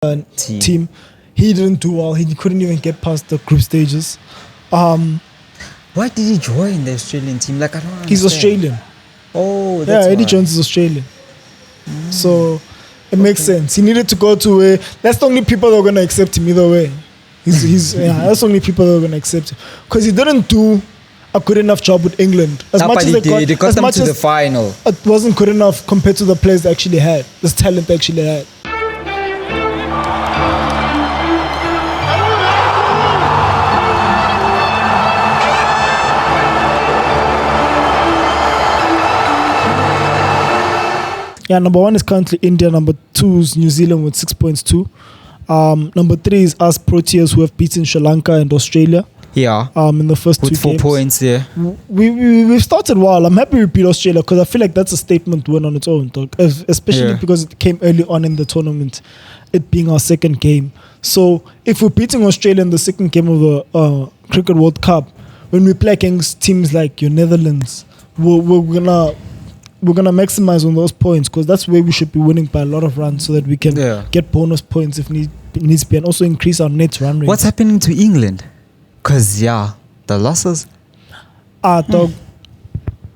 team. He didn't do well. He couldn't even get past the group stages. Why did he join the Australian team? Like, I don't understand. He's Australian. Oh, that's Eddie Jones is Australian. So it makes sense. He needed to go to a... That's the only people that are going to accept him either way. That's the only people that are going to accept him. Because he didn't do a good enough job with England. As much as they got them to the final. It wasn't good enough compared to the players they actually had. This talent they actually had. Yeah, number 1 is currently India. Number 2 is New Zealand with 6 points too. Number 3 is us Proteas, who have beaten Sri Lanka and Australia. Yeah. In the first with 2 4 games. points, yeah. We've started well. I'm happy we beat Australia because I feel like that's a statement win on its own, dog. Especially because it came early on in the tournament, it being our second game. So if we're beating Australia in the second game of the Cricket World Cup, when we play against teams like your Netherlands, we're gonna maximize on those points because that's where we should be winning by a lot of runs so that we can get bonus points if needs be, and also increase our net run rate. What's happening to England? Because the losses. Dog.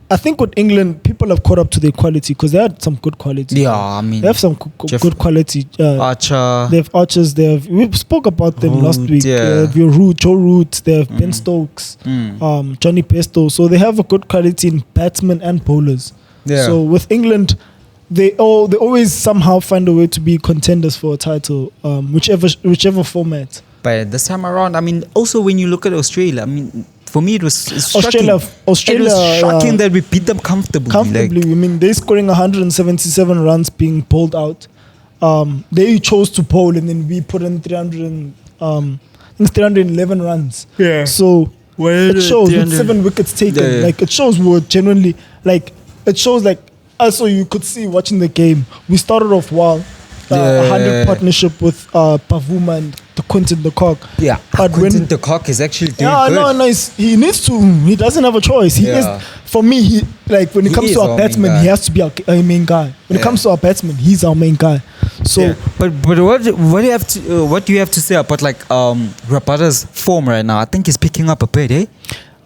I think with England, people have caught up to their quality because they had some good quality. Yeah, I mean, they have some good quality. Archer. They have Archers. We spoke about them last week. Yeah. They have Joe Root. They have Ben Stokes. Johnny Pesto. So they have a good quality in batsmen and bowlers. Yeah. So with England, they always somehow find a way to be contenders for a title, whichever format. But this time around, I mean, also when you look at Australia, I mean, for me it was shocking. Australia, it was shocking that we beat them comfortably. I mean, they're scoring 177 runs being bowled out. They chose to bowl and then we put in 311 runs. Yeah. So it shows with 7 wickets taken. Yeah. Like it shows we were genuinely it shows also you could see watching the game. We started off well. 100 partnership with Pavuma and the Quinton de Kock. Yeah, but Quinton de Kock is actually doing good. No, he needs to. He doesn't have a choice. He is, for me, when it comes to our batsmen, he has to be our main guy. When it comes to our batsmen, he's our main guy. So, but what do you have to say about Rabada's form right now? I think he's picking up a bit, eh?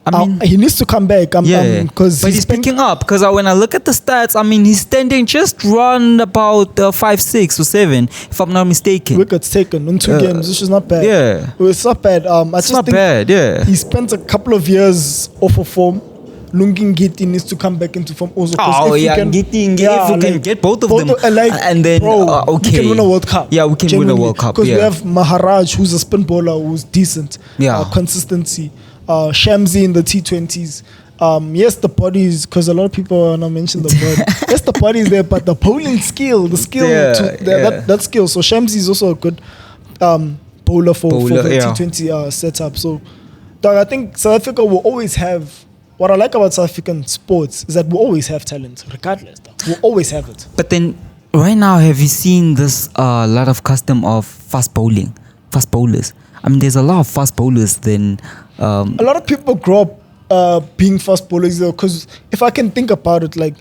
I mean, he needs to come back. But he's picking up because when I look at the stats, I mean, he's standing just run about 5, 6 or 7, if I'm not mistaken. Wickets taken in 2 games, which is not bad. Yeah, it's not bad. It's not bad. Yeah, he spent a couple of years off of form. Lungi Ngiti needs to come back into form also. Ngiti, if we can get both of them, and then we can win a World Cup. Yeah, we can win a World Cup. Because we have Maharaj, who's a spin bowler, who's decent. Yeah, consistency. Shamsi in the T20s. Yes, the bodies, because a lot of people are not mentioning the body. Yes, the body is there, but the bowling skill, that skill. So Shamsi is also a good bowler for the T20 setup. So, dog, I think South Africa will always have. What I like about South African sports is that we always have talent, regardless. We'll always have it. But then, right now, have you seen this lot of custom of fast bowlers? I mean, there's a lot of fast bowlers then. A lot of people grow up being fast bowlers though, because if I can think about it, like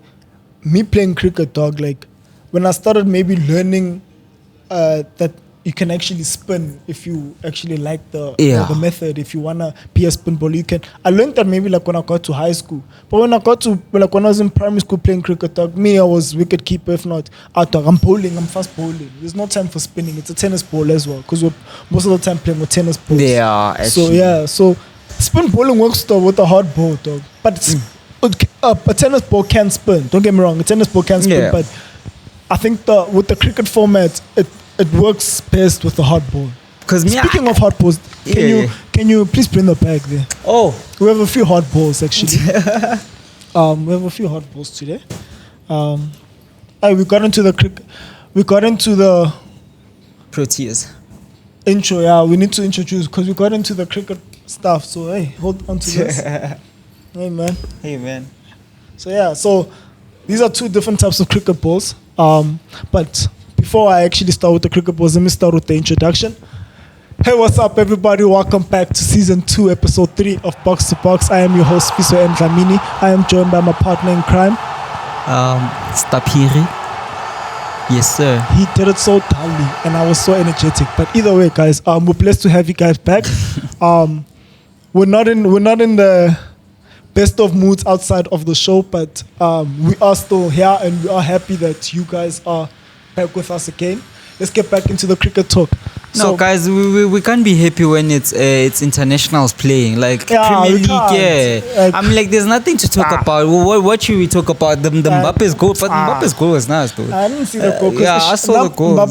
me playing cricket, dog, like when I started maybe learning that you can actually spin if you actually like the method. If you wanna be a spin bowler, you can. I learned that maybe like when I got to high school. But when I was in primary school playing cricket, dog, I was wicket keeper. If not, dog, I'm bowling, I'm fast bowling. There's no time for spinning. It's a tennis ball as well, because we're most of the time playing with tennis balls. Yeah, actually. So spin bowling works though with a hard ball, dog. But a tennis ball can spin. Don't get me wrong, a tennis ball can spin. But I think with the cricket format, it works best with the hard ball. Speaking of hard balls, can you please bring the bag there? Oh, we have a few hard balls actually. We have a few hard balls today. We got into the Proteas intro. Yeah, we need to introduce because we got into the cricket stuff. So hey, hold on to this. Hey man. So these are 2 different types of cricket balls. But before I actually start with the cricket balls, let me start with the introduction. Hey, what's up, everybody? Welcome back to season 2, episode 3 of Box to Box. I am your host, Sifiso and Dlamini. I am joined by my partner in crime, Stapiri. Yes, sir. He did it so dully, and I was so energetic. But either way, guys, we're blessed to have you guys back. We're not in the best of moods outside of the show, but we are still here, and we are happy that you guys are back with us again. Let's get back into the cricket talk. No, guys, we can't be happy when it's internationals playing, like Premier we League. can't. Yeah, I mean, like, there's nothing to talk about. What should we talk about? The Mbappe's goal, but Mbappe's goal was nice, though. I didn't see the goal. Yeah, I saw the goal. But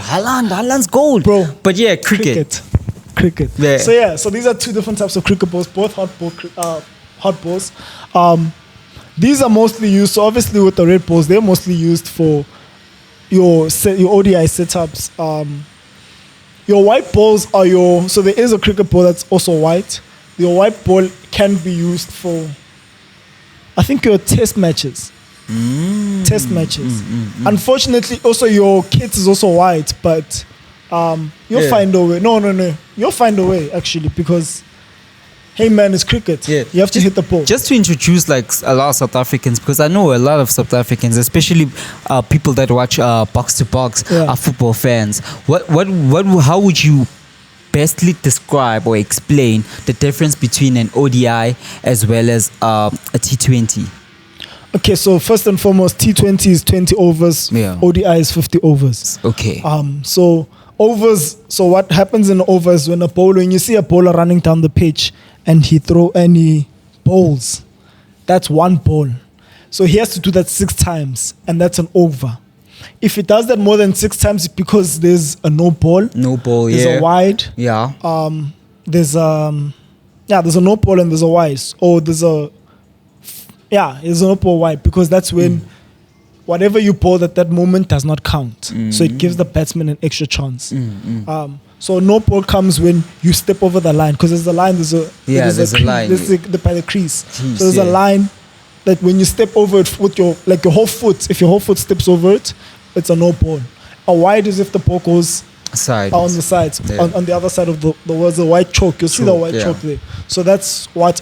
Haaland's goal, bro. But yeah, cricket. Yeah. So these are two different types of cricket balls, both hot balls. These are mostly used. So obviously, with the red balls, they're mostly used for your ODI setups. Your white balls are so there is a cricket ball that's also white. Your white ball can be used for, I think, your test matches. Unfortunately, also your kit is also white, but you'll find a way. No. You'll find a way, actually, because hey man, it's cricket. Yeah. You have to hit the ball. Just to introduce like a lot of South Africans, because I know a lot of South Africans, especially people that watch BOX2BOX, are football fans. How would you bestly describe or explain the difference between an ODI as well as a T20? Okay, so first and foremost, T20 is 20 overs. Yeah. ODI is 50 overs. Okay. So overs. So what happens in overs when you see a bowler running down the pitch and he bowls, that's one ball. So he has to do that 6 times, and that's an over. If he does that more than 6 times, it's because there's a no ball. There's a wide. Yeah. There's a no ball and there's a wide. Or there's a no ball wide, because that's when whatever you bowl at that moment does not count. So it gives the batsman an extra chance. So no ball comes when you step over the line, because there's a line. There's a line. There's by the crease. Jeez, so there's a line that when you step over it with your whole foot, if your whole foot steps over it, it's a no ball. A wide is if the ball goes on the sides. Yeah. On the other side of the was a white chalk. You'll see the white chalk there. So that's what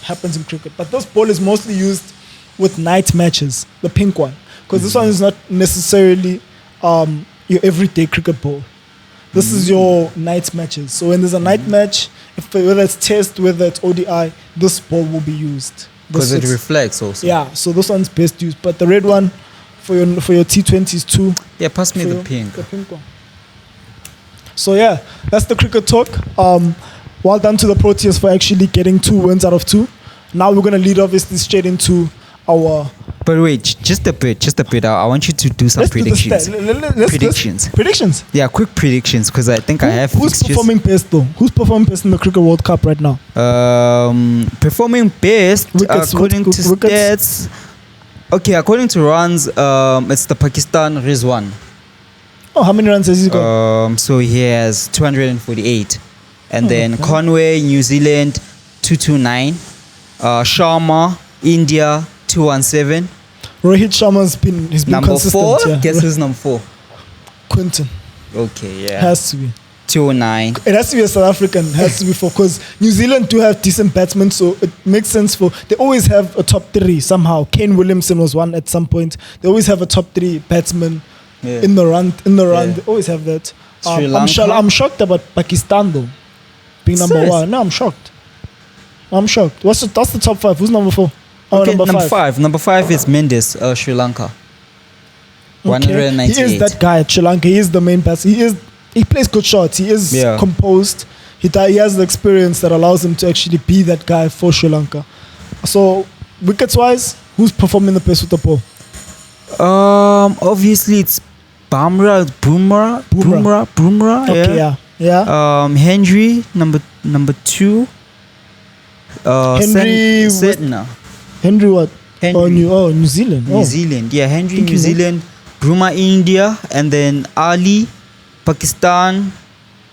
happens in cricket. But this ball is mostly used with night matches, the pink one, because this one is not necessarily your everyday cricket ball. This is your night matches. So when there's a night match, whether it's test, whether it's ODI, this ball will be used. Because it reflects also. Yeah, so this one's best used. But the red one for your T20s too. Yeah, pass me the pink. The pink one. So yeah, that's the cricket talk. Well done to the Proteas for actually getting 2 wins out of 2. Now we're going to lead obviously straight into our... But wait, just a bit. I want you to do some predictions. Predictions? Yeah, quick predictions, because I think I have... Who's performing best though? Who's performing best in the Cricket World Cup right now? Performing best, according to stats... Okay, according to runs, it's the Pakistan Rizwan. Oh, how many runs has he got? So he has 248. And then Conway, New Zealand, 229. Sharma, India, 217. Rohit Sharma's been number consistent. 4. Guess who's number 4? Quinton. Okay, yeah. Has to be 209. It has to be a South African. Has to be because New Zealand do have decent batsmen, so it makes sense they always have a top 3 somehow. Kane Williamson was one at some point. They always have a top 3 batsman in the run. They always have that. I'm shocked about Pakistan though being number 1. No, I'm shocked. That's the top 5. Who's number 4? Okay, number 5. Number 5 is Mendes, Sri Lanka. 198. He is that guy at Sri Lanka. He is the main batsman. He plays good shots. He is composed. He has the experience that allows him to actually be that guy for Sri Lanka. So, wickets wise, who's performing the best with the ball? Obviously it's Bumrah. Okay, yeah. Henry, number 2. Henry Henry what? Henry. New Zealand. New Zealand. Yeah, Henry, New Zealand. Bruma, India. And then Ali, Pakistan.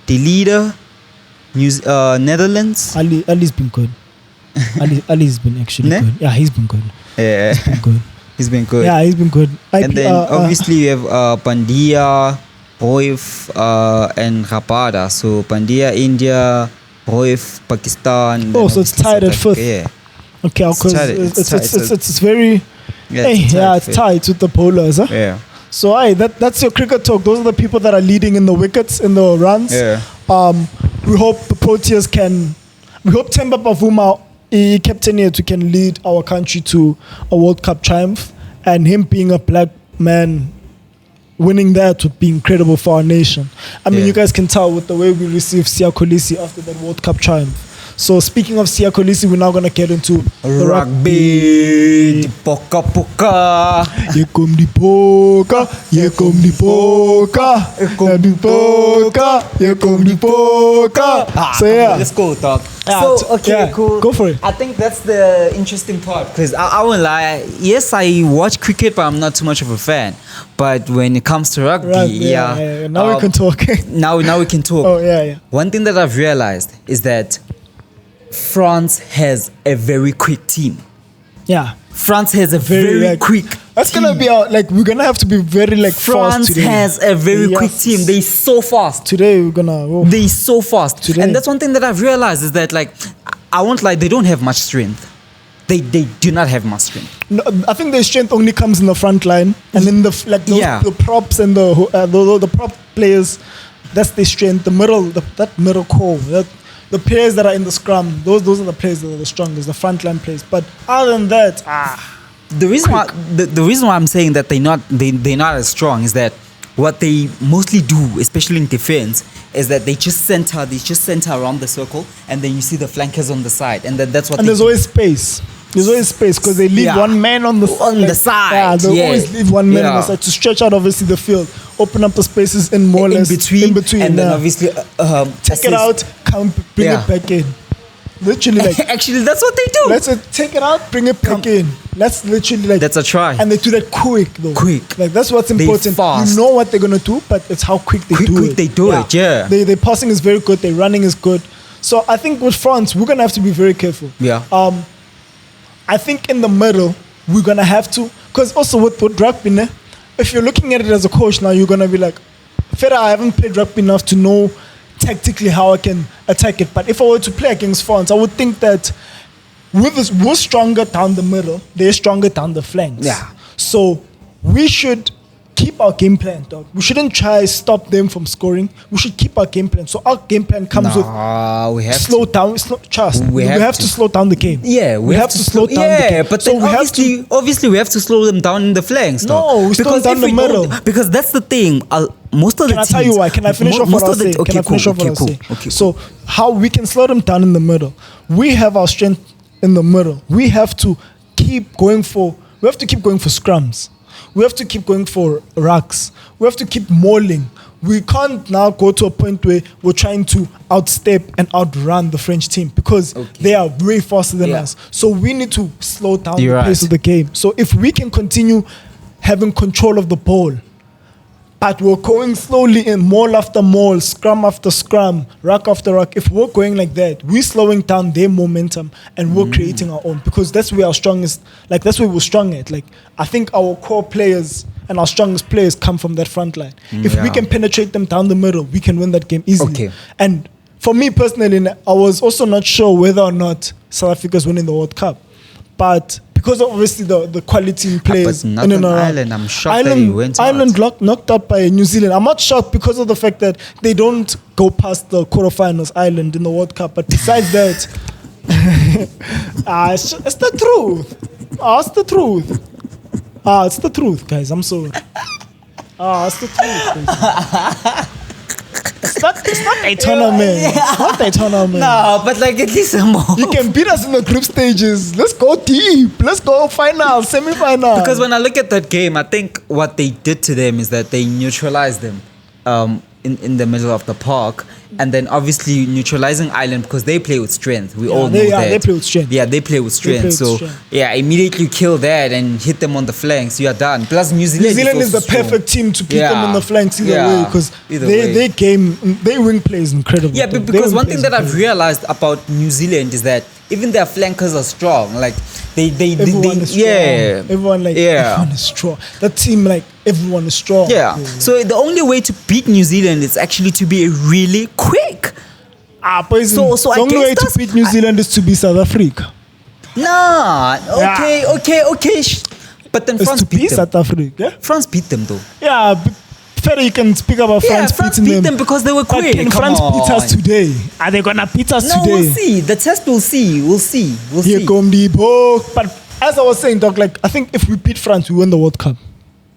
The leader, Netherlands. Ali's been good. Ali's been actually good. Yeah, he's been good. Yeah. He's been good. He's been good. Yeah, he's been good. And then obviously you have Pandya, Roif, and Rapada. So Pandya, India, Roif, Pakistan. Oh, so it's tied at 5th. Yeah. Okay, because it's very It's tight with the bowlers, huh? Yeah. So that's your cricket talk. Those are the people that are leading in the wickets, in the runs. Yeah. We hope the Proteas can. We hope Temba Bavuma, captain here, can lead our country to a World Cup triumph, and him being a black man, winning that would be incredible for our nation. I mean, you guys can tell with the way we received Siya Kolisi after that World Cup triumph. So speaking of Siya Kolisi, we're now going to get into the rugby. Poka poka. Here come the poka. Here come the poka. Here come the poka. Here come the poka. So yeah, let's go, dog. Yeah, so okay, cool. Go for it. I think that's the interesting part, because I won't lie. Yes, I watch cricket, but I'm not too much of a fan. But when it comes to rugby, now we can talk. now we can talk. Oh yeah. One thing that I've realized is that France has a very quick team. Yeah. France has a very quick That's team. gonna be we're gonna have to be very fast France today. has a very quick team. They're so fast. Today we're gonna They're so fast. Today. And that's one thing that I've realized is that I won't lie, they don't have much strength. They do not have much strength. No, I think their strength only comes in the front line and in the props and the prop players. That's their strength. The middle, that middle core. The players that are in the scrum, those are the players that are the strongest, the frontline players. But other than that, the reason why I'm saying that they're not as strong is that what they mostly do, especially in defense, is that they just center around the circle, and then you see the flankers on the side, and that's what. And there's always space. There's always space because they leave one man on the side. Yeah, they always leave one man on the side to stretch out obviously the field, open up the spaces in more or less in between, and then obviously take it out, bring it back in. Literally, actually, that's what they do. Let's take it out, bring it back in. That's literally that's a try. And they do that quick though. Quick. That's what's important. Fast. You know what they're gonna do, but it's how quick they do it. They do it. Yeah. Their passing is very good. Their running is good. So I think with France, we're gonna have to be very careful. Yeah. I think in the middle, we're going to have to, because also with rugby, if you're looking at it as a coach now, you're going to be like, Fera, I haven't played rugby enough to know tactically how I can attack it. But if I were to play against France, I would think that we're stronger down the middle, they're stronger down the flanks. Yeah. So we should keep our game plan, dog. We shouldn't try stop them from scoring. We should keep our game plan. So our game plan comes with we have slow down. We have to slow down the game. Yeah, we have to slow down the game. But so obviously we have to slow them down in the flanks. No, we slow down the middle. Because that's the thing. Most of the teams. Can I tell you why? Can I finish off what I was saying? Okay, can I finish off what I was saying? Okay, so how we can slow them down in the middle? We have our strength in the middle. We have to keep going for scrums. We have to keep going for rucks. We have to keep mauling. We can't now go to a point where we're trying to outstep and outrun the French team because they are way faster than us. So we need to slow down the pace of the game. So if we can continue having control of the ball, but we're going slowly in maul after maul, scrum after scrum, ruck after ruck. If we're going like that, we're slowing down their momentum and we're creating our own because that's where our strongest, that's where we're strong at. I think our core players and our strongest players come from that front line. If we can penetrate them down the middle, we can win that game easily. Okay. And for me personally, I was also not sure whether or not South Africa's winning the World Cup. But because of obviously the quality in players. But not in Ireland. I'm shocked that he went Ireland knocked out by New Zealand. I'm not shocked because of the fact that they don't go past the quarterfinals, Ireland, in the World Cup. But besides that, it's the truth. It's the truth. It's the truth, guys. I'm sorry. It's the truth, guys. It's not Daytona, man. It's not Daytona, man. No, but at least more. You can beat us in the group stages. Let's go deep. Let's go final, semi-final. Because when I look at that game, I think what they did to them is that they neutralized them in the middle of the park. And then obviously neutralizing Ireland because they play with strength. We all know that. They play with strength. Yeah, they play with strength. Immediately kill that and hit them on the flanks. You are done. Plus New Zealand is the perfect team to beat them on the flanks either way because their wing play is incredible. Yeah, because one thing that I've realized about New Zealand is that even their flankers are strong. Everyone is strong. That team, everyone is strong. Yeah. So the only way to beat New Zealand is actually to be really quick. The only way to beat New Zealand is to be South Africa. Nah. Okay. But then is France to beat beat them. South Africa. Yeah, France beat them though. yeah. But further, you can speak about France France beating beat them because they were But quick. can Come France beat on. us today? Are they gonna beat us No, today? we'll see. The test, we'll see. We'll see. We'll Here see. come the ball. But as I was saying, Doc, like I think if we beat France, we win the World Cup.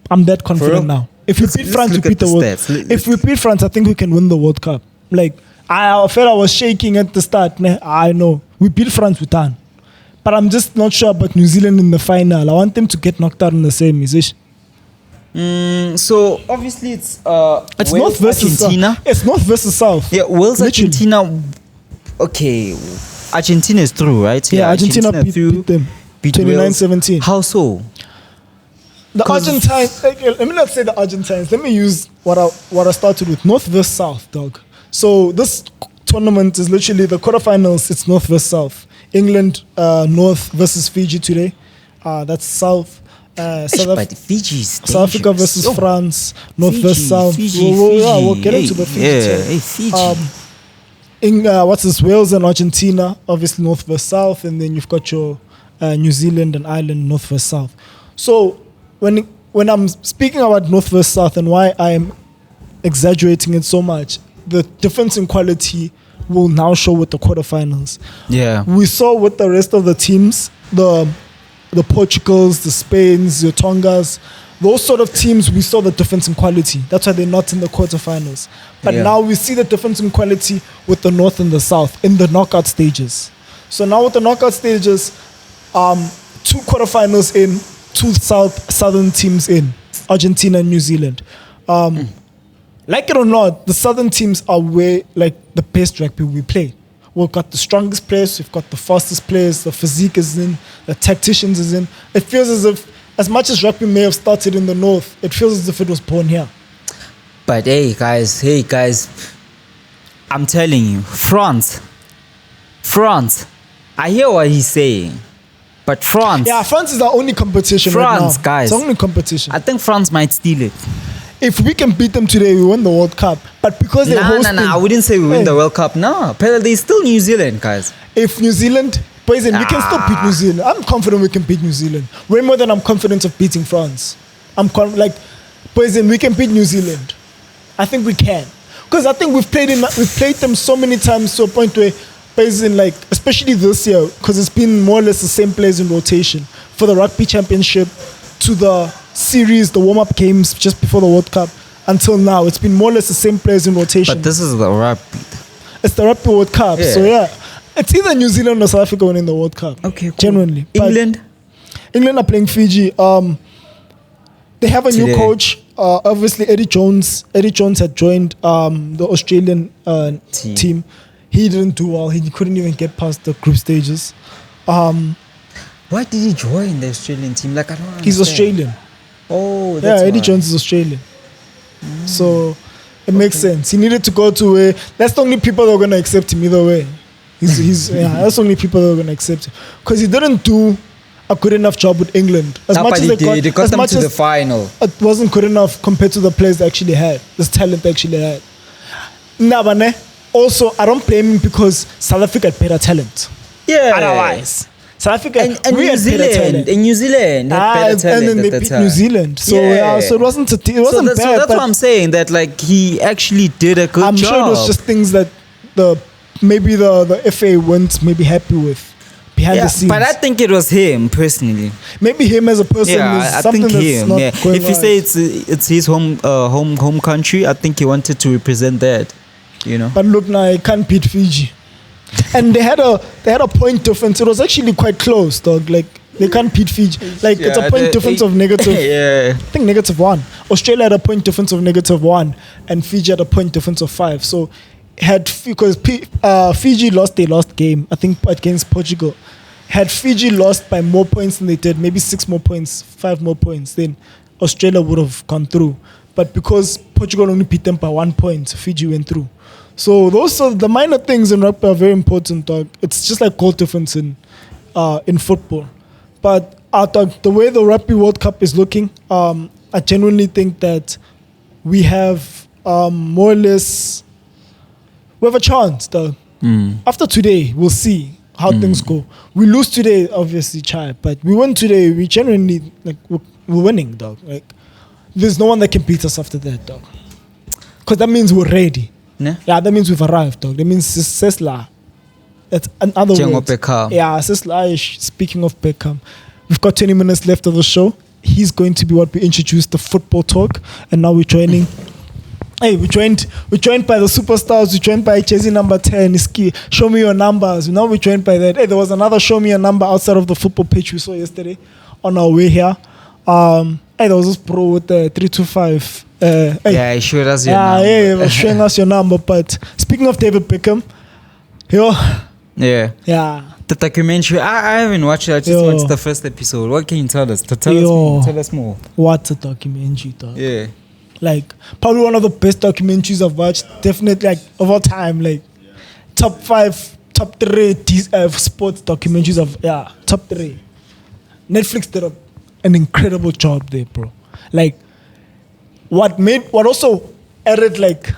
I'm that confident real? now. If we beat let's France, we look at beat the the World stats. If we beat France, I think we can win the World Cup. Like I felt I was shaking at the start. I know. We beat France, we done. But I'm just not sure about New Zealand in the final. I want them to get knocked out in the same musician. So obviously it's It's Wales, North versus Argentina. South. It's North versus South. Yeah, Wales, Literally. Argentina. Okay, Argentina is through, right? Yeah, Argentina beat them. Beat 29-17. How so? The 'Cause- Argentines, let me not say the Argentines. Let me use what I started with. North versus South, dog. So this tournament is literally the quarterfinals. It's North versus South. England, North versus Fiji today. That's South. But Fiji is South Africa dangerous. versus Oh, France. North Fiji, versus South. Fiji, Yeah, Fiji. we'll get into the Hey, Fiji. yeah, team. hey, Fiji. What's this? Wales and Argentina, obviously North versus South, and then you've got your New Zealand and Ireland, North versus South. So when I'm speaking about North versus South and why I'm exaggerating it so much, the difference in quality will now show with the quarterfinals. Yeah. We saw with the rest of the teams, the Portugals, the Spains, the Tongas, those sort of teams, we saw the difference in quality. That's why they're not in the quarterfinals. But Yeah. now we see the difference in quality with the North and the South in the knockout stages. So now with the knockout stages, 2 quarterfinals in, 2 southern teams in, Argentina and New Zealand. Like it or not, the southern teams are where like the best rugby we play. We've got the strongest players, we've got the fastest players, the physique is in, the tacticians is in. It feels as if, as much as rugby may have started in the north, it feels as if it was born here. But hey guys, I'm telling you, France. I hear what he's saying, but France. Yeah, France is our only competition right France, now. guys. It's our only competition. I think France might steal it. If we can beat them today, we win the World Cup. But because they're hosting... I wouldn't say we win the World Cup. No, they're still New Zealand, guys. If New Zealand... Poison, we can still beat New Zealand. I'm confident we can beat New Zealand. Way more than I'm confident of beating France. Poison, we can beat New Zealand. I think we can. Because I think we've played them so many times to a point where, Poison, like, especially this year, because it's been more or less the same players in rotation. For the Rugby Championship, to the series, the warm-up games just before the World Cup, until now, it's been more or less the same players in rotation. But this is the rugby. It's the Rugby World Cup, Yeah. so yeah. It's either New Zealand or South Africa winning the World Cup. Okay, cool. Genuinely. But England are playing Fiji. They have a new Today. coach. Obviously, Eddie Jones. Eddie Jones had joined the Australian team. He didn't do well. He couldn't even get past the group stages. Why did he join the Australian team? Like, I don't understand. He's Australian. Oh, that's Yeah, Eddie why. Jones is Australian. So it makes sense. He needed to go to a... That's the only people that are going to accept him either way. That's the only people that are going to accept him. Because he didn't do a good enough job with England. As No, much but as he did. They got as them much to the as final. it wasn't good enough compared to the players they actually had. This talent they actually had. Nabane. Also, I don't blame him because South Africa had better talent. Yeah. Otherwise, South Africa And we New had better Zealand. talent. And New Zealand had better talent and then they at the beat time. New Zealand. So Yeah. so it wasn't So bad. that's but what I'm saying. That like he actually did a good I'm job. sure it was just things that maybe the FA weren't maybe happy with behind the scenes. But I think it was him personally. Maybe him as a person is I something think that's him. not Yeah. going If you right. say it's his home country, I think he wanted to represent that. You know. But look now, he can't beat Fiji. And they had a point difference. It was actually quite close, dog. Like they can't beat Fiji. Like it's a point difference of negative. Yeah. I think -1. Australia had a point difference of -1, and Fiji had a point difference of 5. So because Fiji lost their last game, I think against Portugal. Had Fiji lost by more points than they did, maybe 6 more points, 5 more points, then Australia would have gone through. But because Portugal only beat them by 1 point, Fiji went through. So those are the minor things in rugby are very important, dog. It's just like goal difference in football. But dog, the way the Rugby World Cup is looking, I genuinely think that we have more or less we have a chance, dog. After today, we'll see. how things go. We lose today, obviously, but we win today. We genuinely like we're winning, dog. Like there's no one that can beat us after that, dog. Because that means we're ready. Yeah, that means we've arrived, dog. That means Sesla. That's another word. Beckham. Yeah, Sesla. Speaking of Beckham, we've got 20 minutes left of the show. He's going to be what we introduced, the football talk, and now we're joining. Hey, we're joined by the superstars. We're joined by jersey number 10, Iski. Show me your numbers. Now we're joined by that. Hey, there was another show me a number outside of the football pitch we saw yesterday on our way here. Hey, there was this bro with the 325. Hey. Yeah, he showed us your number. Yeah, he was showing us your number. But speaking of David Beckham, yeah. The documentary, I haven't watched it. I just watched the first episode. What can you tell us? Tell us more. What's a documentary, dog? Yeah. Like, probably one of the best documentaries I've watched. Definitely, like, of all time. Like, top 5, top 3 sports documentaries of, top 3. Netflix did an incredible job there, bro. Like, what also added, like,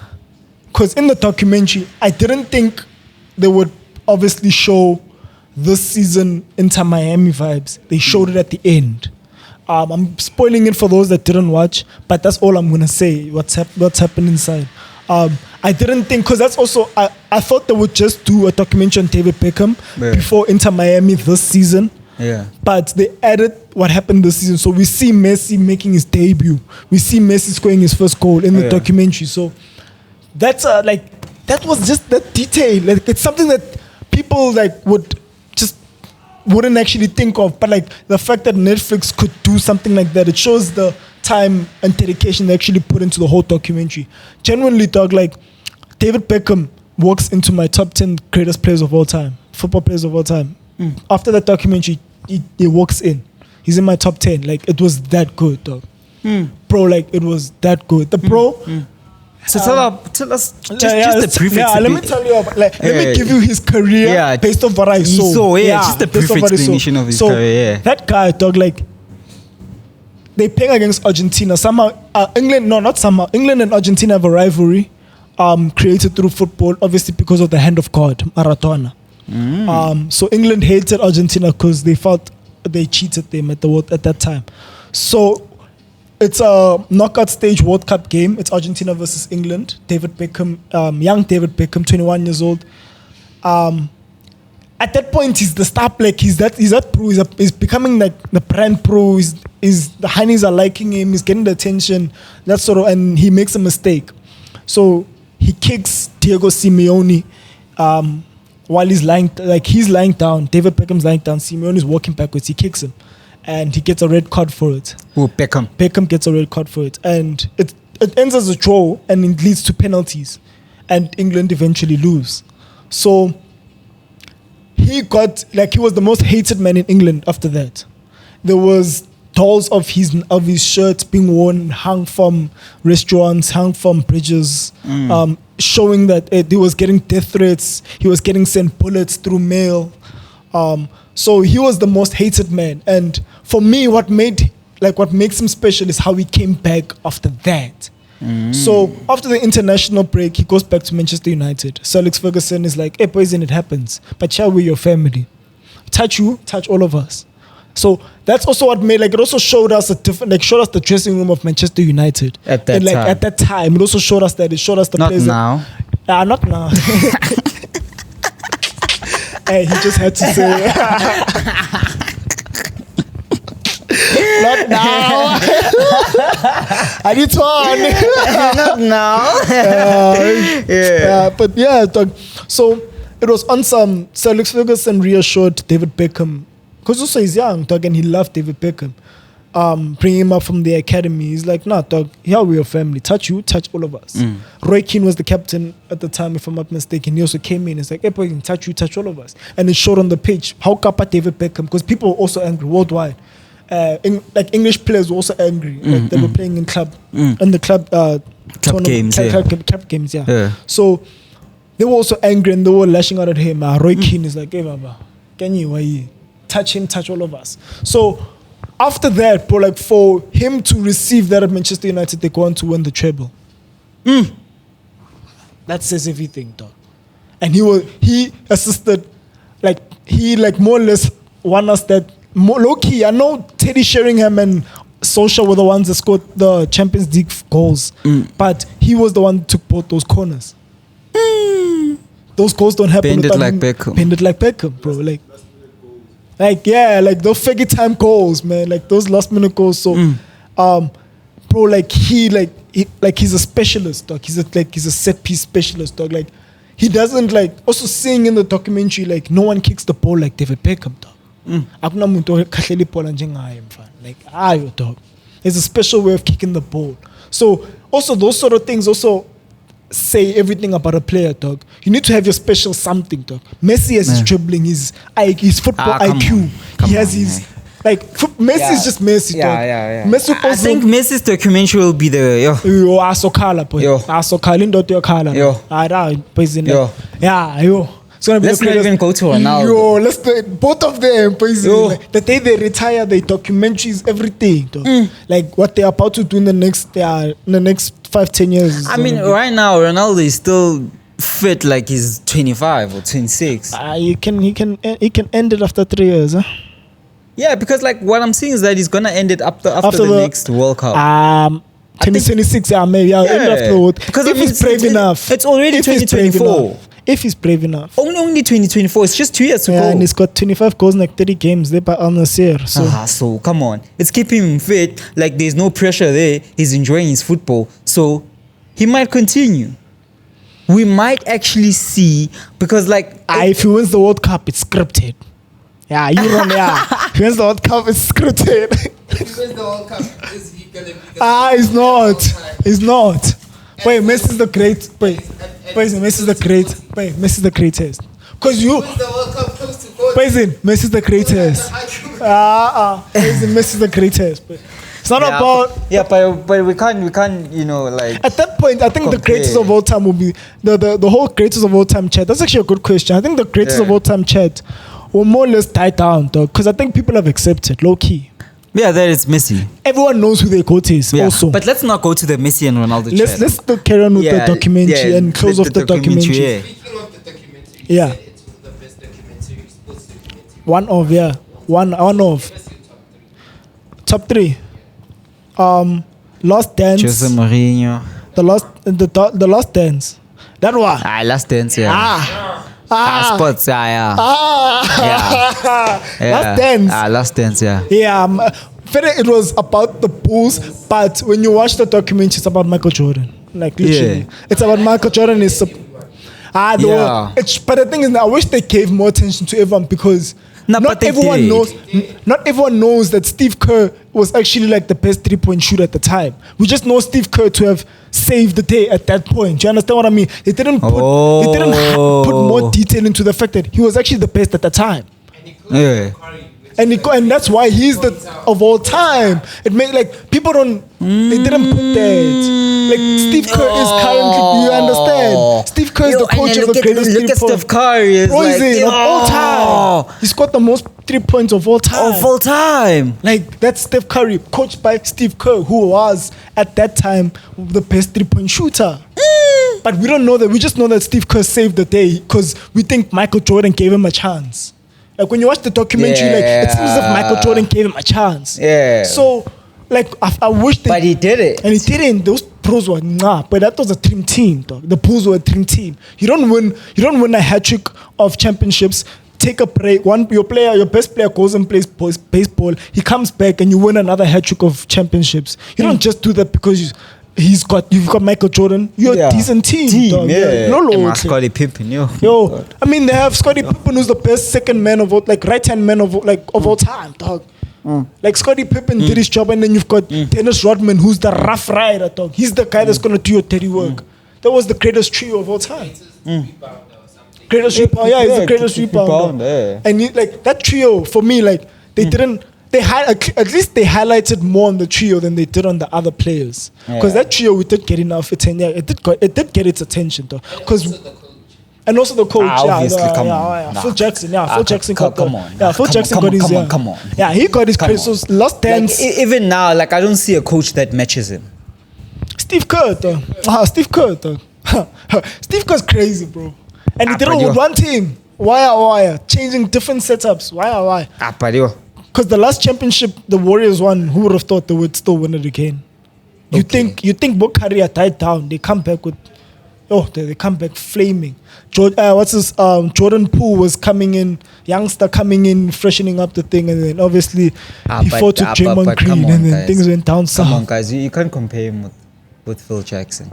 because in the documentary, I didn't think they would obviously show this season Inter Miami vibes. They showed it at the end. I'm spoiling it for those that didn't watch, but that's all I'm gonna say. What's happened inside? I didn't think, because that's also I thought they would just do a documentary on David Beckham before Inter Miami this season. Yeah. But they added what happened this season, so we see Messi making his debut. We see Messi scoring his first goal in the documentary. So that's that was just that detail. Like, it's something that people wouldn't actually think of, but like the fact that Netflix could do something like that, it shows the time and dedication they actually put into the whole documentary. Genuinely, dog, like David Beckham walks into my top 10 greatest players of all time, football players of all time. After that documentary, he walks in. He's in my top 10. Like, it was that good, dog. Bro, like, it was that good. The bro. So tell us just the prefix. Yeah, let me tell you about, let me give you his career based on what I saw. Just the brief explanation of his career. Yeah. That guy, dog, like, they playing against Argentina. Somehow, England and Argentina have a rivalry created through football, obviously because of the hand of God, Maradona. So England hated Argentina because they felt they cheated them at that time. So it's a knockout stage World Cup game. It's Argentina versus England. David Beckham, young David Beckham, 21 years old. At that point, he's the star player. He's that pro. He's becoming like the brand pro. The Heinis are liking him. He's getting the attention. That sort of, and he makes a mistake. So he kicks Diego Simeone while he's lying down. David Beckham's lying down. Simeone is walking backwards. He kicks him, and he gets a red card for it. Oh, Beckham. Beckham gets a red card for it, and it ends as a draw, and it leads to penalties, and England eventually lose. So he was the most hated man in England after that. There was dolls of his shirts being worn, hung from restaurants, hung from bridges, showing that he was getting death threats. He was getting sent bullets through mail. So he was the most hated man. And for me, what makes him special is how he came back after that. So after the international break, he goes back to Manchester United. Sir Alex Ferguson is like, "Hey, poison, it happens, but shall we, your family? Touch you, touch all of us." So that's also what made, it also showed us showed us the dressing room of Manchester United at that time. At that time, it also showed us that. It showed us the not players. Now. Not now. Hey, he just had to say. Not now. I need to on. Not now. But yeah, dog. So it was on some. Sir Alex Ferguson reassured David Beckham, because also he's young, dog, and he loved David Beckham. Bringing him up from the academy. He's like, "Nah, dog, here we're your family. Touch you, touch all of us." Roy Keane was the captain at the time, if I'm not mistaken. He also came in. It's like, "Hey, boy, touch you, touch all of us." And it showed on the pitch how Kappa David Beckham, because people were also angry worldwide. English players were also angry. They were playing in the club games. Yeah. So they were also angry and they were lashing out at him. Roy Keane is like, "Hey, Baba, can you touch him, touch all of us?" So after that, bro, for him to receive that at Manchester United, they go on to win the treble. That says everything, dog. And he assisted, he like more or less won us that. More low key, I know Teddy Sheringham and Solskjaer were the ones that scored the Champions League goals, but he was the one that took both those corners. Those goals don't happen. Bend it like Beckham. Bend it like Beckham, bro. Like yeah, like those faggy time goals, man. Like those last minute goals. So, bro, like he's a specialist, dog. He's a set piece specialist, dog. Like he doesn't like. Also, seeing in the documentary, like no one kicks the ball like David Beckham, dog. Akuna muntu okahleli ibhola njengaye mfana. Like ayo, dog. There's a special way of kicking the ball. So also those sort of things also say everything about a player, dog. You need to have your special something, dog. Messi has his dribbling, his football IQ. He has his Messi is just Messi, dog. Messi I think Messi's documentary will be the asokhala, boy. Asokhala indoda yokhala. Yo. Let's not even go to Ronaldo. Yo, let's do it. Both of them, basically. The day they retire, they documentaries, everything. Dog. Like what they're about to do in the next 5-10 years. I mean, right now Ronaldo is still fit, like he's 25 or 26. He can end it after 3 years, huh? Yeah, because like what I'm seeing is that he's gonna end it after the next World Cup. 2026, maybe I'll end after the World. Because if he's brave enough. It's already 2024. If he's brave enough. Only 2024. It's just 2 years to go. And he's got 25 goals in like 30 games there by Al Nassr. So come on. It's keeping him fit. Like there's no pressure there. He's enjoying his football. So he might continue. We might actually see, because like if he wins the World Cup, it's scripted. Yeah, you run. Yeah, if he wins the World Cup, it's scripted. If he wins the World Cup, is he gonna be the it's not. It's not. Wait, Messi's the great. Wait, Messi's the great. Wait, Messi's the greatest. Because you. wins the World Cup close to 40. Messi's the greatest. Messi's the greatest. It's not about. Yeah, but we can't. Like. At that point, I think compare. the greatest of all time will be the whole greatest of all time chat. That's actually a good question. I think the greatest of all time chat will more or less die down, though, because I think people have accepted low key. Yeah, that is Messi. Everyone knows who their goat is. Yeah. Also, but let's not go to the Messi and Ronaldo. Let's still carry on with the documentary and close off the documentary. Speaking of the documentary, you said it was the best documentary, sports documentary. One of. Top three. Last Dance. Jose Mourinho. The Last Dance. That one. Last Dance. Yeah. Sports. Yeah. Last Dance. Last Dance. Yeah. Yeah. It was about the Bulls, but when you watch the documentary, it's about Michael Jordan. Like literally, it's about Michael Jordan. But the thing is, I wish they gave more attention to everyone, because not everyone knows that Steve Kerr was actually like the best 3-point shooter at the time. We just know Steve Kerr to have saved the day at that point. Do you understand what I mean? They didn't put more detail into the fact that he was actually the best at the time. And that's why he's the of all time. It made like people don't. They didn't put that. Like Steve Kerr is currently. You understand? Steve Kerr is the coach of the greatest. Look at Steph Curry. Of all time. He scored the most 3 points of all time. Of all time. Like that's Steph Curry, coached by Steve Kerr, who was at that time the best 3-point shooter. But we don't know that. We just know that Steve Kerr saved the day because we think Michael Jordan gave him a chance. Like when you watch the documentary, like it seems as if Michael Jordan gave him a chance. Yeah. So, like I wish they. But he did it. And he didn't. Those pros were but that was a dream team, dog. The Bulls were a dream team. You don't win a hat trick of championships. Take a break. Your best player goes and plays baseball. He comes back and you win another hat trick of championships. You don't just do that because you've got Michael Jordan. You're a decent team, dog. No, Scottie Pippen, yo. I mean, they have Scottie Pippen, who's the best second man of all, like right-hand man of all time, dog. Like Scottie Pippen did his job, and then you've got Dennis Rodman, who's the rough rider, dog. He's the guy that's gonna do your dirty work. That was the greatest trio of all time. Greatest rebounder, he's the greatest rebounder. And like that trio, for me, like they didn't. At least they highlighted more on the trio than they did on the other players. Because that trio, we did get enough attention. Yeah, it did get its attention, though. And also the coach. Obviously, come on. Phil Jackson. Phil Jackson got come on. Yeah, Phil Jackson got his. Come on. Yeah, he got his credit. So Last Dance. Like, even now, like I don't see a coach that matches him. Steve Kerr, though. Steve Kerr, though. Steve Kerr's crazy, bro. And he did it with one team. Wire. Changing different setups. Wire. But yo. Because the last championship the Warriors won, who would have thought they would still win it again? You think Bokaria died down? They come back with, they come back flaming. Jordan Poole was coming in, youngster coming in, freshening up the thing, and then obviously he fought with Draymond Green, and then guys. things went down south. Come on, guys, you can't compare him with Phil Jackson.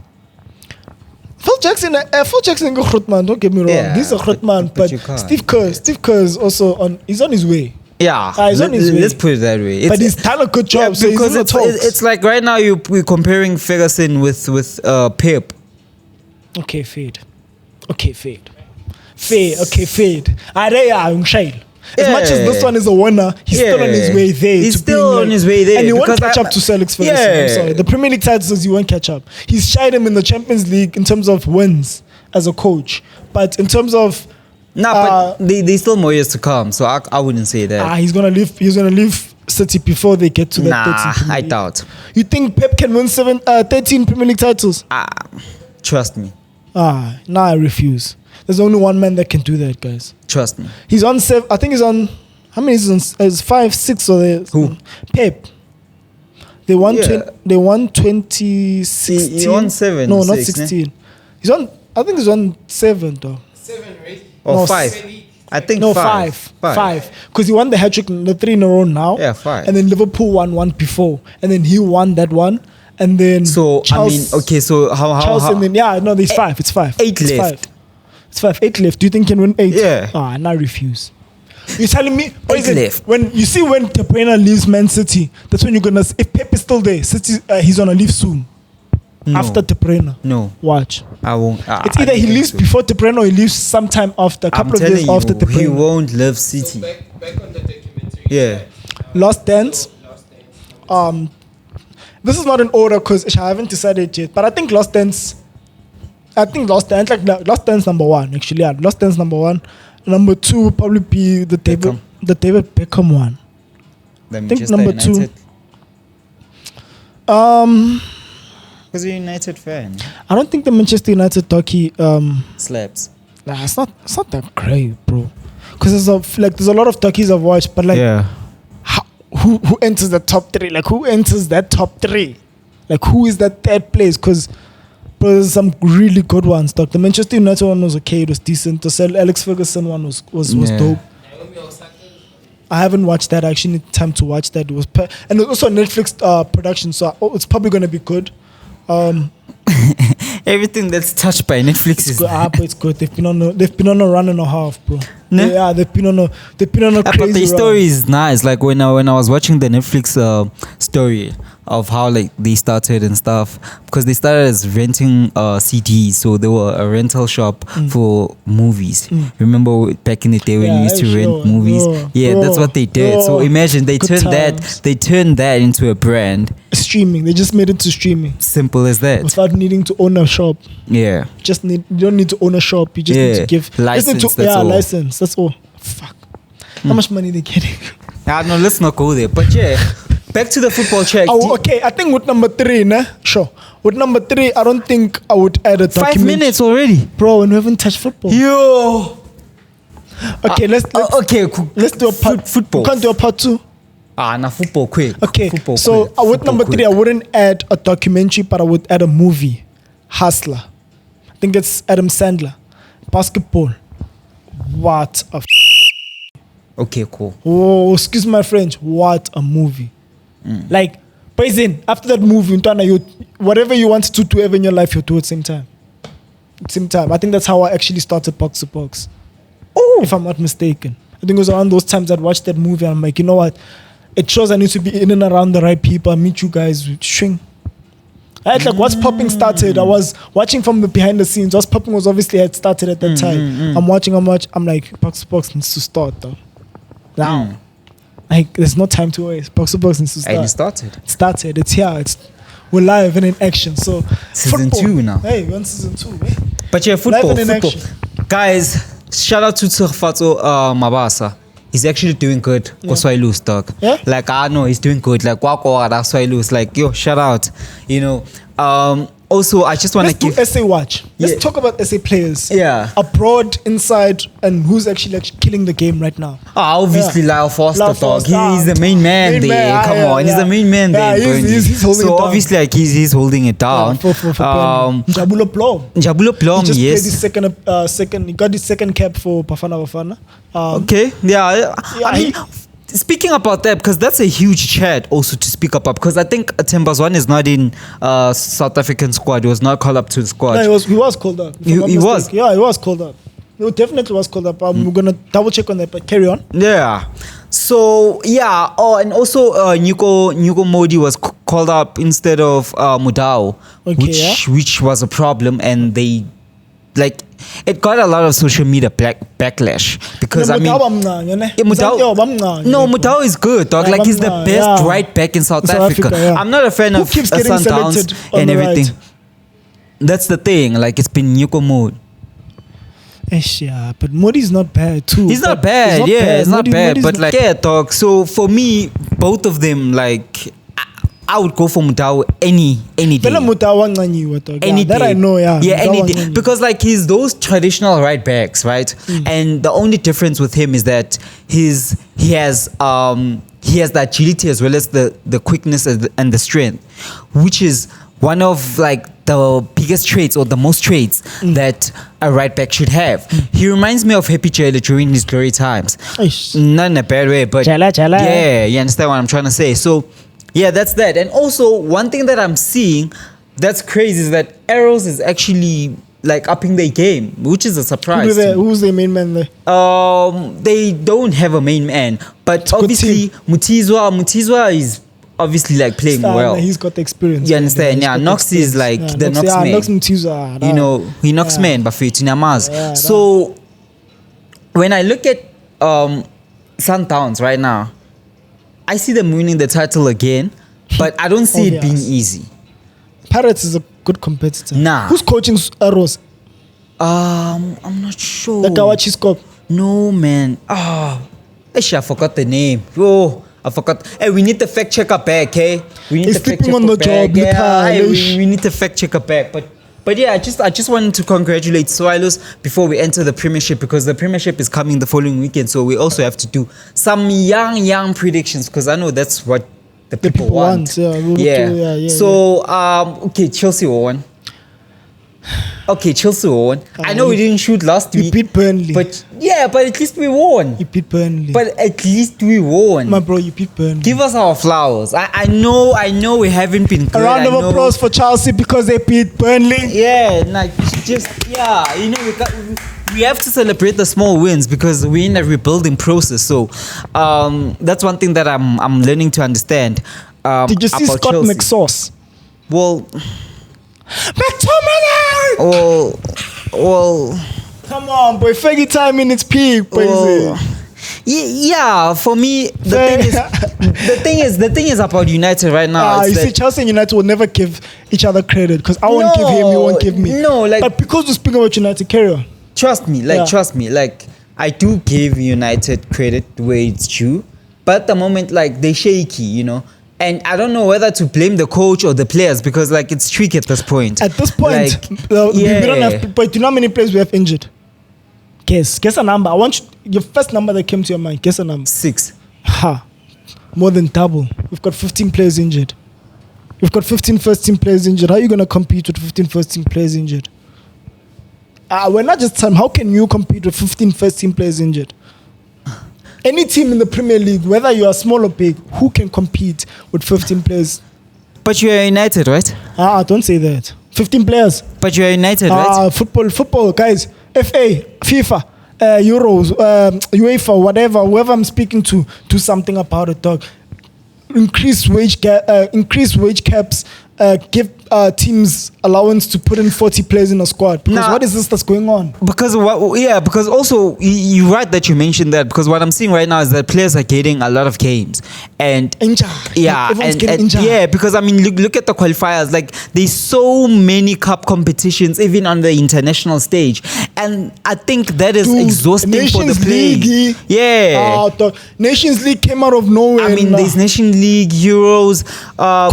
Phil Jackson, go Grootman, don't get me wrong. Yeah, He's a Grootman, but you can't. Steve Kerr is also he's on his way. Yeah, he's on his way. Let's put it that way. But he's done a good job. So because he's in the talks. it's like right now we're comparing Ferguson with Pep. Okay, fade. As much as this one is a winner, he's still on his way there. He's still on his way there. And he won't catch up to Sir Alex Ferguson. Yeah. I'm sorry. The Premier League titles, he won't catch up. He's shied him in the Champions League in terms of wins as a coach. But in terms of... but there's still more years to come. So I wouldn't say that. He's gonna leave City before they get to that 13. I doubt. You think Pep can win 13 Premier League titles? Trust me. I refuse. There's only one man that can do that, guys. Trust me. He's on 7. I think he's on. How many is on? Is 5, 6 or there? Who? Pep. They won. They won 2016. He won 7. No, not 6, 16. He's on. I think he's on 7 though. 7, right? Or No, 5. I think No, 5. 5. Because he won the hat trick, the 3 in a row now. Yeah, 5. And then Liverpool won one before, and then he won that one, and then. So so how Chelsea, and then there's 5. It's 5. 8 it's left. 5. It's 5. 8 left. Do you think he can win 8? Yeah. And I refuse. You're telling me 8 left. When you see when De Bruyne leaves Man City, that's when you're gonna. If Pep is still there, City, he's gonna leave soon. No. After De Bruyne. No. Watch. I won't. It's either he leaves before De Bruyne or he leaves sometime after, a couple of years after De Bruyne. He won't leave So City. back on the documentary. Yeah. Last Dance. This is not in order because I haven't decided yet. But I think Last Dance. Last Dance number 1 actually. Yeah, Last Dance number 1. Number 2 would probably be the David Beckham one. I think number 2. Because you're a United fan. I don't think the Manchester United docu Slaps. it's not that great, bro. Because there's a lot of docus I've watched, but who enters the top 3? Like who enters that top 3? Like who is that third place? Because there's some really good ones, dog. The Manchester United one was okay, it was decent. The Sir Alex Ferguson one was dope. I haven't watched that. I actually need time to watch that. It was and it's also a Netflix production, so it's probably gonna be good. Everything that's touched by Netflix is good. It's good. They've been on a run and a half, bro. No? Yeah, they've been on a crazy but the run. story is nice. Like when I was watching the Netflix story of how like they started and stuff, because they started as renting CDs, so they were a rental shop for movies. Remember back in the day when you used to rent movies? That's what they did. So imagine they turned that into a brand. Streaming. They just made it to streaming. Simple as that. Without needing to own a shop. Yeah. You don't need to own a shop. You just need to give license. License. That's all. Fuck. How much money they getting? No, let's not go there. But yeah, back to the football track. Okay. I think with number 3, nah? Sure. With number 3, I don't think I would add a document. 5 minutes already, bro, and we haven't touched football. Yo. Okay, let's do a part. Football. We can't do a part 2. Football quick. Okay, football so quick. with number 3, I wouldn't add a documentary, but I would add a movie. Hustler. I think it's Adam Sandler. Basketball. What a okay, cool. Oh, excuse my French. What a movie. Like, poison, after that movie, whatever you want to do ever in your life, you do at the same time. I think that's how I actually started BOX2BOX. Oh, if I'm not mistaken. I think it was around those times I'd watched that movie and I'm like, you know what? It shows I need to be in and around the right people. I meet you guys with string. I had like Whatspoppin started. I was watching from the behind the scenes. Whatspoppin was obviously had started at that time. I'm watching. I'm like, BOX2BOX needs to start though. Now. Like there's no time to waste. BOX2BOX needs to start. And it started. It started. It's here. We're live and in action. So season football. 2 now. Hey, we're on season 2. Hey. But yeah, football. Action. Guys, shout out to Sifiso Mabasa. He's actually doing good. That's why I lose, dog. Yeah? Like I know he's doing good. Like that's why I lose. Like yo, shout out. You know. also I just want to Let's give. do SA watch. Let's Yeah. talk about SA players. Yeah. Abroad, inside, and who's actually like killing the game right now. Obviously, Yeah. Lyle Foster, Lyle dog. Foster, He's the main man main there. man, Come yeah, on, he's yeah. the main man Yeah, there. he's holding so it down. obviously, like he's holding it down. For Jabulo Plom. Jabulo Plom, He just yes. played his second. He got his second cap for Bafana Bafana. Okay, yeah. Yeah, I mean, speaking about that, because that's a huge chat also to speak about. Because I think Tembazwan is not in South African squad. He was not called up to the squad. No, he was called up. if I'm not He was? mistaken. Yeah, he was called up. He definitely was called up. We're gonna double check on that, but carry on. Yeah. So yeah. Oh, and also Nyuko Modi was called up instead of Mudao, Okay, which was a problem, and they like it got a lot of social media backlash because I mean. Mudao is good, dog. Like he's the best right back in South Africa. yeah. I'm not a fan Who of keeps getting Sundowns selected on and the everything. right? That's the thing. Like it's been Nyuko Modi. Yeah, but Modi's not bad too. He's not bad, it's not bad. But like, yeah, dog. So for me, both of them, like, I would go for Mudao any day. Vele Mutawa nganyiwe, dog. Any Yeah, that day. I know, yeah. Yeah, any Mutawa day. nganyiwe. Because like he's those traditional right backs, right? And the only difference with him is that he has the agility as well as the quickness and the strength, which is one of like the biggest traits or the most traits that a right back should have. He reminds me of Happy Jailer during his glory times. Eish. Not in a bad way, but Jala. yeah, you understand what I'm trying to say. So yeah, that's that. And also one thing that I'm seeing that's crazy is that Arrows is actually like upping their game, which is a surprise. Who's the main man there? They don't have a main man, but a good obviously Mutizwa is obviously like playing well. He's got the experience. You understand? Yeah, Knox is like the Knox man. Knox Mutiza. You know, he knocks man, but for Tinamaz. Yeah, So when I look at Sundowns right now, I see them winning the title again, but I don't see it being easy. Pirates is a good competitor. Nah. Who's coaching Arrows? I'm not sure. The Kawachi Scope. No, man. I forgot the name. Oh, I forgot. Hey, we need the fact checker back, hey? We need He's the fact sleeping on the checker back. job. Yeah, hey, we need the fact checker back. But yeah, I just wanted to congratulate Swallows before we enter the Premiership, because the Premiership is coming the following weekend. So we also have to do some young predictions, because I know that's what the people want. Yeah. So okay, Chelsea won. I know we didn't shoot last You week. beat Burnley. But at least we won. You beat Burnley. But at least we won. My bro, you beat Burnley. Give us our flowers. I know we haven't been good. A round of applause for Chelsea because they beat Burnley. Yeah, like you know we have to celebrate the small wins because we're in a rebuilding process. So that's one thing that I'm learning to understand. Did you see about Scott Chelsea. McSauce? Well, McTominay! well. Come on, boy. Fergie time in its peak, boy. Well, yeah, for me, the thing is about United right now. You see, Chelsea and United will never give each other credit because I won't give him, he won't give me. No, like, but because we're speaking about United, carry on. Trust me, like I do give United credit where it's due, but at the moment, like they're shaky, you know. And I don't know whether to blame the coach or the players because like it's tricky at this point. At this point, like, we don't have. But do you know how many players we have injured? Guess a number. I want your first number that came to your mind. Guess a number. 6. More than double. We've got 15 players injured. We've got 15 first team players injured. How are you gonna compete with 15 first team players injured? We're not just time. How can you compete with 15 first team players injured? Any team in the Premier League, whether you are small or big, who can compete with 15 players? But you are United, right? Don't say that. 15 players. But you are United, right? Football, guys. FA, FIFA, Euros, UEFA, whatever, whoever I'm speaking to, do something about it, dog. Increase wage caps, give teams allowance to put in 40 players in a squad. Because what is this that's going on? Because also you're right that you mentioned that, because what I'm seeing right now is that players are getting a lot of games and injured. Yeah, everyone's getting injured. Yeah, because I mean look at the qualifiers. Like there's so many cup competitions even on the international stage, and I think that is exhausting for the players. Yeah. Nations League came out of nowhere. I mean, there's Nation League, Euros,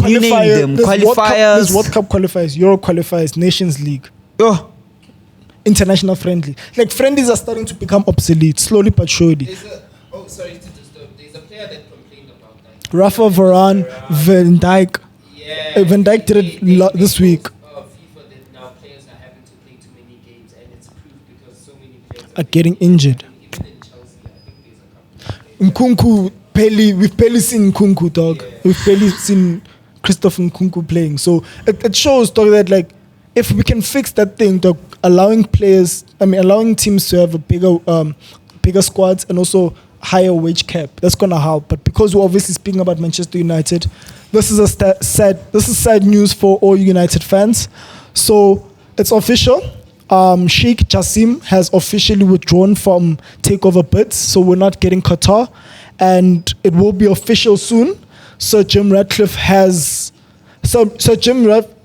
you name them, qualifiers. There's World Cup qualifiers, Euro qualifiers, Nations League, Oh, international friendly. Like friendlies are starting to become obsolete slowly but surely. Sorry to disturb. There's a player that complained about that. Rafa Varane, Van Dijk. Yeah. Van Dijk did it this week. FIFA that now players are having to play too many games, and it's proved because so many players Are getting injured. Even in Chelsea, I think there's a couple. Nkunku, we've barely seen Nkunku, dog. We've barely seen Christopher Nkunku playing. So it shows, dog, that like if we can fix that thing, dog, allowing teams to have a bigger squads and also higher wage cap, that's gonna help. But because we're obviously speaking about Manchester United, this is sad news for all United fans. So it's official. Sheikh Jassim has officially withdrawn from takeover bids, so we're not getting Qatar, and it will be official soon. Sir Jim Ratcliffe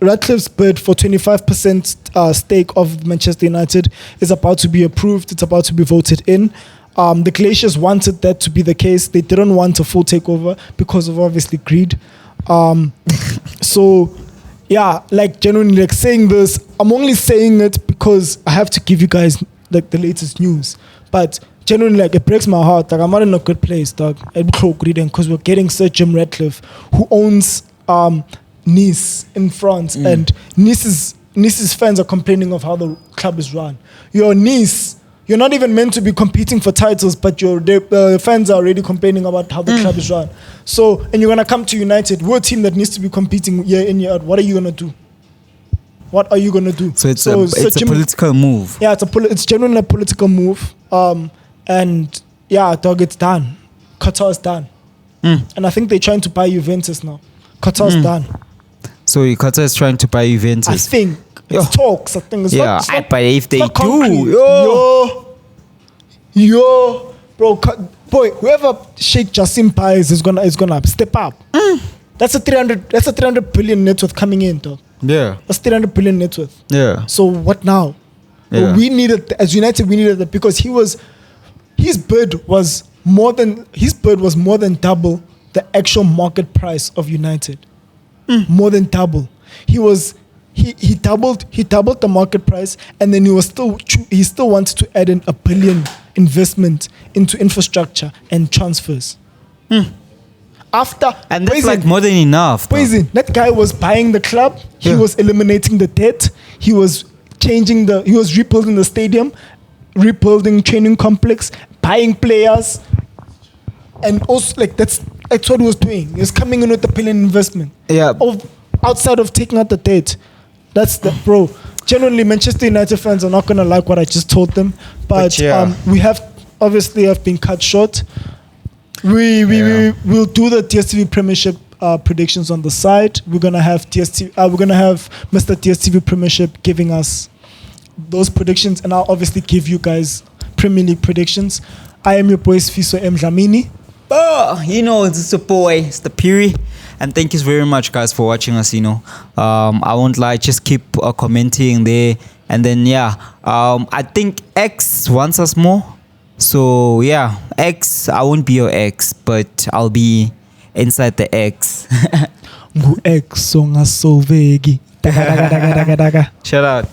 Ratcliffe's bid for 25% stake of Manchester United is about to be approved. It's about to be voted in. The Glaciers wanted that to be the case. They didn't want a full takeover because of obviously greed. So yeah, like genuinely, like saying this, I'm only saying it because I have to give you guys like the latest news. But genuinely, like it breaks my heart. Like I'm not in a good place, dog. Because we're getting Sir Jim Ratcliffe, who owns Nice in France, and Nice's fans are complaining of how the club is run. Your Nice, you're not even meant to be competing for titles, but your fans are already complaining about how the club is run. So, and you're gonna come to United, we're a team that needs to be competing year in year out. What are you gonna do? What are you gonna do? so it's a political move. Yeah, it's genuinely a political move. And yeah, dog, it's done. Qatar's done. And I think they're trying to buy Juventus now. Qatar's done. So Qatar is trying to buy Juventus. I think it's talks. I think it's not, but if they not do, concrete. Bro, boy, whoever Sheikh Jassim buys is gonna step up. That's a 300 billion net worth coming in, dog. Yeah. That's 300 billion net worth. Yeah. So what now? Yeah. We needed, as United, we needed that because his bid was more than double the actual market price of United. More than double. He doubled the market price, and then he still wanted to add in $1 billion investment into infrastructure and transfers. And that's like more than enough. That guy was buying the club. He was eliminating the debt. He was rebuilding the stadium, rebuilding training complex, buying players, and also like that's what he was doing. He was coming in with $1 billion investment. Yeah. Outside of taking out the debt. That's the bro. Generally, Manchester United fans are not gonna like what I just told them, but we have been cut short. We'll do the DSTV Premiership predictions on the side. We're gonna have Mr. DSTV Premiership giving us those predictions, and I'll obviously give you guys Premier League predictions. I am your boy Sifiso Dlamini. It's a boy, it's the Piri. And thank you very much, guys, for watching us. I won't lie, just keep commenting there. And then I think X wants us more. So X, I won't be your X, but I'll be inside the X. X songa solvegi. Shout out.